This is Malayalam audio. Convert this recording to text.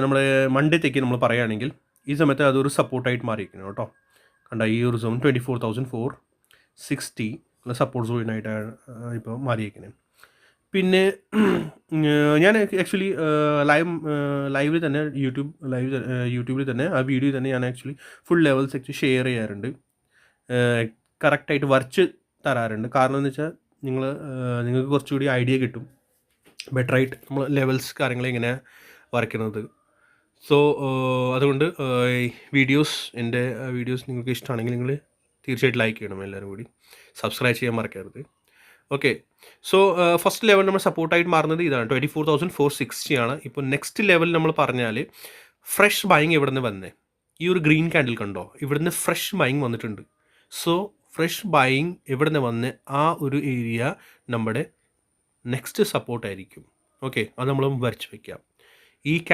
നമ്മുടെ മണ്ടേത്തേക്ക് നമ്മൾ പറയുകയാണെങ്കിൽ ഈ സമയത്ത് അതൊരു സപ്പോർട്ടായിട്ട് മാറിയിരിക്കണം കേട്ടോ. കണ്ട ഈ ഒരു സോൺ 24,460 സപ്പോർട്ട് സോണിനായിട്ടാണ് ഇപ്പോൾ മാറിയിരിക്കുന്നത്. പിന്നെ ഞാൻ ആക്ച്വലി ലൈവിൽ തന്നെ യൂട്യൂബിൽ തന്നെ ആ വീഡിയോ തന്നെ ഞാൻ actually full levels actually share ചെയ്യാറുണ്ട്, കറക്റ്റായിട്ട് വരച്ച് തരാറുണ്ട്. കാരണം എന്ന് വെച്ചാൽ നിങ്ങൾക്ക് കുറച്ചുകൂടി ഐഡിയ കിട്ടും, ബെറ്ററായിട്ട് നമ്മൾ ലെവൽസ് കാര്യങ്ങൾ എങ്ങനെ വരയ്ക്കുന്നത്. സോ അതുകൊണ്ട് എൻ്റെ വീഡിയോസ് നിങ്ങൾക്ക് ഇഷ്ടമാണെങ്കിൽ നിങ്ങൾ തീർച്ചയായിട്ടും ലൈക്ക് ചെയ്യണം, എല്ലാവരും കൂടി സബ്സ്ക്രൈബ് ചെയ്യാൻ മറക്കരുത്. ഓക്കെ, സോ ഫസ്റ്റ് ലെവൽ നമ്മൾ സപ്പോർട്ടായിട്ട് മാറുന്നത് ഇതാണ്, 24,460 ആണ്. ഇപ്പോൾ നെക്സ്റ്റ് ലെവൽ നമ്മൾ പറഞ്ഞാൽ ഫ്രഷ് ബൈങ് എവിടെ നിന്ന് വന്നേ, ഈ ഒരു ഗ്രീൻ കാൻഡിൽ കണ്ടോ, ഇവിടുന്ന് ഫ്രഷ് ബൈങ് വന്നിട്ടുണ്ട്. സോ ഫ്രഷ് ബൈങ് എവിടെ നിന്ന് വന്ന് ആ ഒരു ഏരിയ നമ്മുടെ നെക്സ്റ്റ് സപ്പോർട്ടായിരിക്കും. ഓക്കെ, അത് നമ്മൾ വരച്ച് വയ്ക്കാം. ഈ